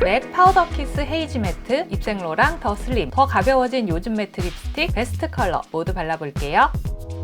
맥 파우더 키스 헤이지 매트, 입생로랑 더 슬림, 더 가벼워진 요즘 매트 립스틱, 베스트 컬러 모두 발라볼게요.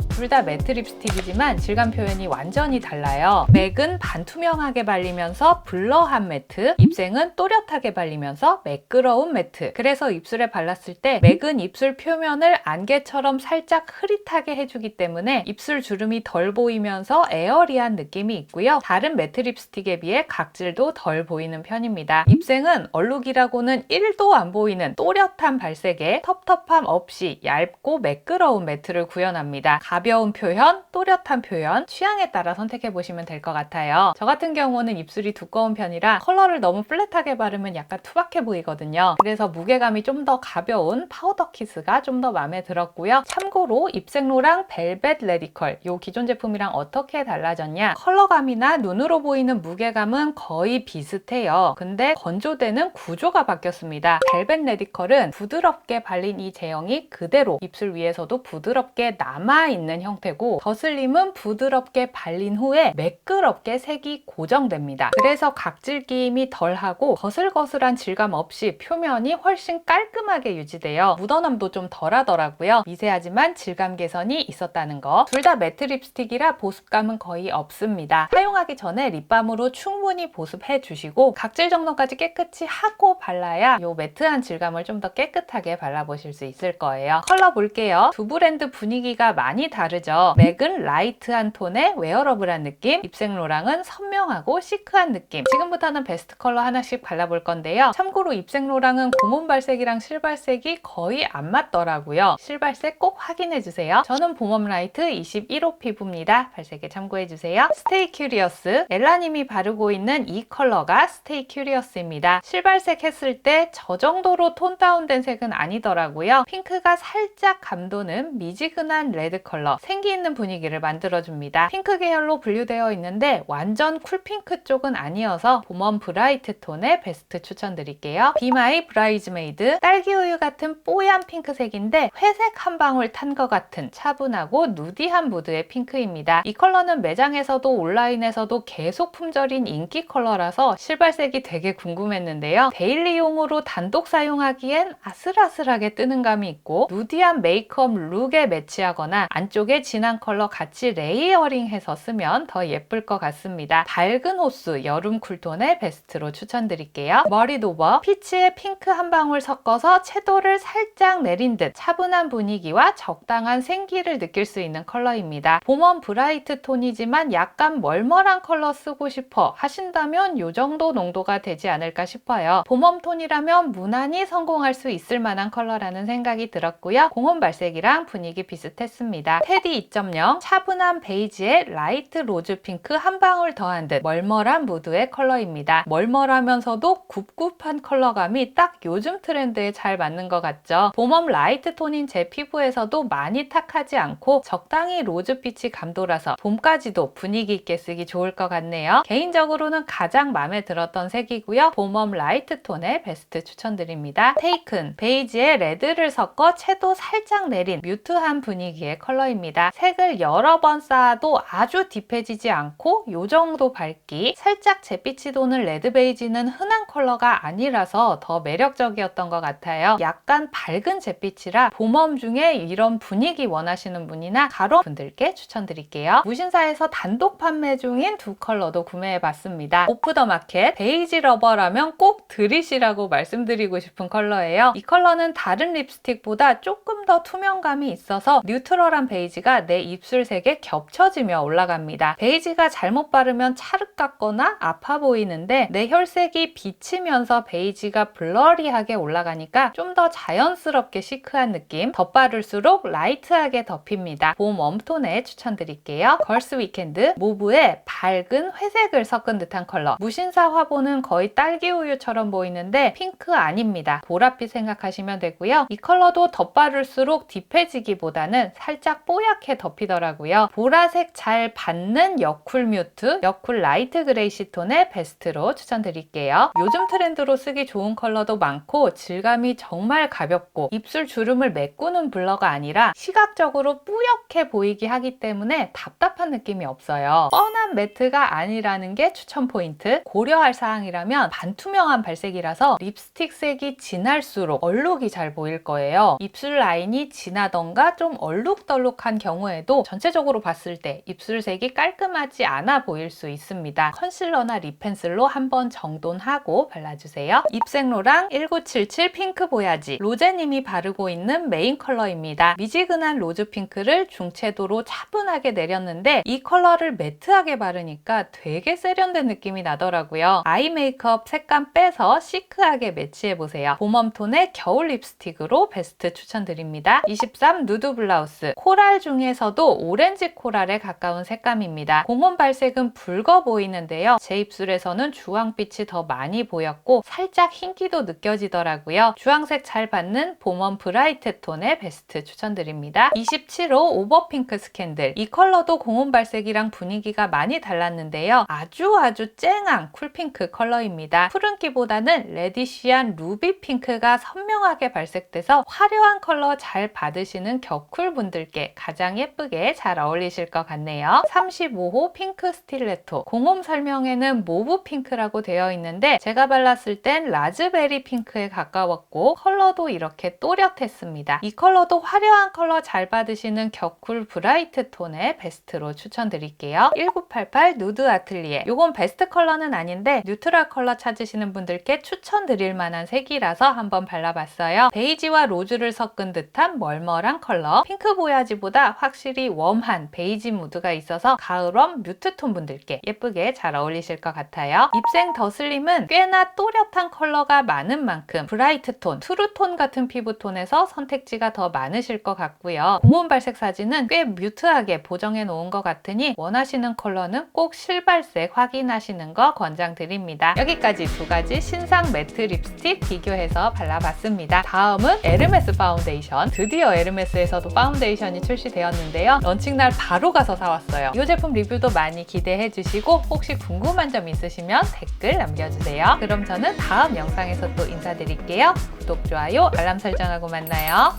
둘 다 매트 립스틱이지만 질감 표현이 완전히 달라요. 맥은 반투명하게 발리면서 블러한 매트, 입생은 또렷하게 발리면서 매끄러운 매트. 그래서 입술에 발랐을 때 맥은 입술 표면을 안개처럼 살짝 흐릿하게 해주기 때문에 입술 주름이 덜 보이면서 에어리한 느낌이 있고요. 다른 매트 립스틱에 비해 각질도 덜 보이는 편입니다. 입생은 얼룩이라고는 1도 안 보이는 또렷한 발색에 텁텁함 없이 얇고 매끄러운 매트를 구현합니다. 가벼운 표현, 또렷한 표현, 취향에 따라 선택해보시면 될 것 같아요. 저 같은 경우는 입술이 두꺼운 편이라 컬러를 너무 플랫하게 바르면 약간 투박해 보이거든요. 그래서 무게감이 좀 더 가벼운 파우더 키스가 좀 더 마음에 들었고요. 참고로 입생로랑 벨벳 레디컬, 이 기존 제품이랑 어떻게 달라졌냐? 컬러감이나 눈으로 보이는 무게감은 거의 비슷해요. 근데 건조대는 구조가 바뀌었습니다. 벨벳 레디컬은 부드럽게 발린 이 제형이 그대로 입술 위에서도 부드럽게 남아있는 형태고, 더 슬림은 부드럽게 발린 후에 매끄럽게 색이 고정됩니다. 그래서 각질 끼임이 덜하고 거슬거슬한 질감 없이 표면이 훨씬 깔끔하게 유지돼요. 묻어남도 좀 덜하더라고요. 미세하지만 질감 개선이 있었다는 거. 둘 다 매트 립스틱이라 보습감은 거의 없습니다. 사용하기 전에 립밤으로 충분히 보습해 주시고 각질 정돈까지 깨끗이 하고 발라야 이 매트한 질감을 좀 더 깨끗하게 발라보실 수 있을 거예요. 컬러 볼게요. 두 브랜드 분위기가 많이 다르죠. 맥은 라이트한 톤의 웨어러블한 느낌, 입생로랑은 선명하고 시크한 느낌. 지금부터는 베스트 컬러 하나씩 발라볼 건데요. 참고로 입생로랑은 고문 발색이랑 실발색이 거의 안 맞더라고요. 실발색 꼭 확인해주세요. 저는 봄웜 라이트 21호 피부입니다. 발색에 참고해주세요. 스테이 큐리어스, 엘라님이 바르고 있는 이 컬러가 스테이 큐리어스입니다. 실발색 했을 때 저 정도로 톤 다운된 색은 아니더라고요. 핑크가 살짝 감도는 미지근한 레드 컬러, 생기 있는 분위기를 만들어줍니다. 핑크 계열로 분류되어 있는데 완전 쿨핑크 쪽은 아니어서 봄웜 브라이트 톤의 베스트 추천드릴게요. 비마이 브라이즈메이드, 딸기우유 같은 뽀얀 핑크색인데 회색 한 방울 탄 것 같은 차분하고 누디한 무드의 핑크입니다. 이 컬러는 매장에서도 온라인에서도 계속 품절인 인기 컬러라서 실발색이 되게 궁금했는데요. 데일리용으로 단독 사용하기엔 아슬아슬하게 뜨는 감이 있고 누디한 메이크업 룩에 매치하거나 안쪽에 진한 컬러 같이 레이어링해서 쓰면 더 예쁠 것 같습니다. 밝은 호수 여름 쿨톤의 베스트로 추천드릴게요. 머리 도버, 피치에 핑크 한 방울 섞어서 채도를 살짝 내린 듯 차분한 분위기와 적당한 생기를 느낄 수 있는 컬러입니다. 봄웜 브라이트 톤이지만 약간 멀멀한 컬러 쓰고 싶어 하신다면 이 정도 농도가 되지 않을까 싶어요. 봄웜 톤이라면 무난히 성공할 수 있을 만한 컬러라는 생각이 들었고요. 공홈 발색이랑 분위기 비슷했습니다. 테디 2.0, 차분한 베이지에 라이트 로즈 핑크 한 방울 더한 듯 멀멀한 무드의 컬러입니다. 멀멀하면서도 굽굽한 컬러감이 딱 요즘 트렌드에 잘 맞는 것 같죠. 봄웜 라이트 톤인 제 피부에서도 많이 탁하지 않고 적당히 로즈빛이 감도라서 봄까지도 분위기 있게 쓰기 좋을 것 같네요. 개인적으로는 가장 마음에 들었던 색이고요. 봄웜 라이트 톤의 베스트 추천드립니다. 테이큰, 베이지에 레드를 섞어 채도 살짝 내린 뮤트한 분위기의 컬러입니다. 색을 여러 번 쌓아도 아주 딥해지지 않고 이 정도 밝기, 살짝 잿빛이 도는 레드 베이지는 흔한 컬러가 아니라서 더 매력적이었던 것 같아요. 약간 밝은 잿빛이라 봄웜 중에 이런 분위기 원하시는 분이나 가로 분들께 추천드릴게요. 무신사에서 단독 판매 중인 두 컬러도 구매해봤습니다. 오프 더 마켓, 베이지 러버라면 꼭 들이시라고 말씀드리고 싶은 컬러예요. 이 컬러는 다른 립스틱보다 조금 더 투명감이 있어서 뉴트럴한 베이지가 내 입술색에 겹쳐지며 올라갑니다. 베이지가 잘못 바르면 찰흙 같거나 아파 보이는데 내 혈색이 비치면서 베이지가 블러리하게 올라가니까 좀 더 자연스럽게 시크한 느낌, 덧바를수록 라이트하게 덮입니다. 봄 웜톤에 추천드릴게요. 걸스 위켄드, 모브에 밝은 회색을 섞은 듯한 컬러. 무신사 화보는 거의 딸기우유처럼 보이는데 핑크 아닙니다. 보랏빛 생각하시면 되고요. 이 컬러도 덧바를수록 딥해지기보다는 살짝 뽀얀 뽀얗게 덮이더라고요. 보라색 잘 받는 여쿨 뮤트, 여쿨 라이트 그레이시 톤의 베스트로 추천드릴게요. 요즘 트렌드로 쓰기 좋은 컬러도 많고 질감이 정말 가볍고 입술 주름을 메꾸는 블러가 아니라 시각적으로 뿌옇게 보이게 하기 때문에 답답한 느낌이 없어요. 뻔한 매트가 아니라는 게 추천 포인트. 고려할 사항이라면 반투명한 발색이라서 립스틱 색이 진할수록 얼룩이 잘 보일 거예요. 입술 라인이 진하던가 좀 얼룩덜룩한 경우에도 전체적으로 봤을 때 입술색이 깔끔하지 않아 보일 수 있습니다. 컨실러나 립 펜슬로 한번 정돈하고 발라주세요. 입생로랑 1977 핑크 보야지, 로제님이 바르고 있는 메인 컬러입니다. 미지근한 로즈 핑크를 중채도로 차분하게 내렸는데 이 컬러를 매트하게 바르니까 되게 세련된 느낌이 나더라고요. 아이 메이크업 색감 빼서 시크하게 매치해보세요. 봄웜톤의 겨울 립스틱으로 베스트 추천드립니다. 23 누드 블라우스, 코랄 중에서도 오렌지 코랄에 가까운 색감입니다. 공원 발색은 붉어 보이는데요. 제 입술에서는 주황빛이 더 많이 보였고 살짝 흰기도 느껴지더라고요. 주황색 잘 받는 봄웜 브라이트 톤의 베스트 추천드립니다. 27호 오버핑크 스캔들, 이 컬러도 공원 발색이랑 분위기가 많이 달랐는데요. 아주 쨍한 쿨핑크 컬러입니다. 푸른기보다는 레디쉬한 루비 핑크가 선명하게 발색돼서 화려한 컬러 잘 받으시는 겨쿨 분들께 가장 예쁘게 잘 어울리실 것 같네요. 35호 핑크 스틸레토, 공홈 설명에는 모브 핑크라고 되어 있는데 제가 발랐을 땐 라즈베리 핑크에 가까웠고 컬러도 이렇게 또렷했습니다. 이 컬러도 화려한 컬러 잘 받으시는 겨쿨 브라이트 톤의 베스트로 추천드릴게요. 1988 누드 아틀리에, 요건 베스트 컬러는 아닌데 뉴트럴 컬러 찾으시는 분들께 추천드릴 만한 색이라서 한번 발라봤어요. 베이지와 로즈를 섞은 듯한 멀멀한 컬러, 핑크 보야지보다 확실히 웜한 베이지 무드가 있어서 가을웜 뮤트톤 분들께 예쁘게 잘 어울리실 것 같아요. 입생 더 슬림은 꽤나 또렷한 컬러가 많은 만큼 브라이트 톤, 트루톤 같은 피부톤에서 선택지가 더 많으실 것 같고요. 공원 발색 사진은 꽤 뮤트하게 보정해 놓은 것 같으니 원하시는 컬러는 꼭 실발색 확인하시는 거 권장드립니다. 여기까지 두 가지 신상 매트 립스틱 비교해서 발라봤습니다. 다음은 에르메스 파운데이션. 드디어 에르메스에서도 파운데이션이 출시되었는데요. 런칭날 바로 가서 사왔어요. 이 제품 리뷰도 많이 기대해 주시고 혹시 궁금한 점 있으시면 댓글 남겨주세요. 그럼 저는 다음 영상에서 또 인사드릴게요. 구독, 좋아요, 알람 설정하고 만나요.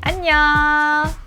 안녕!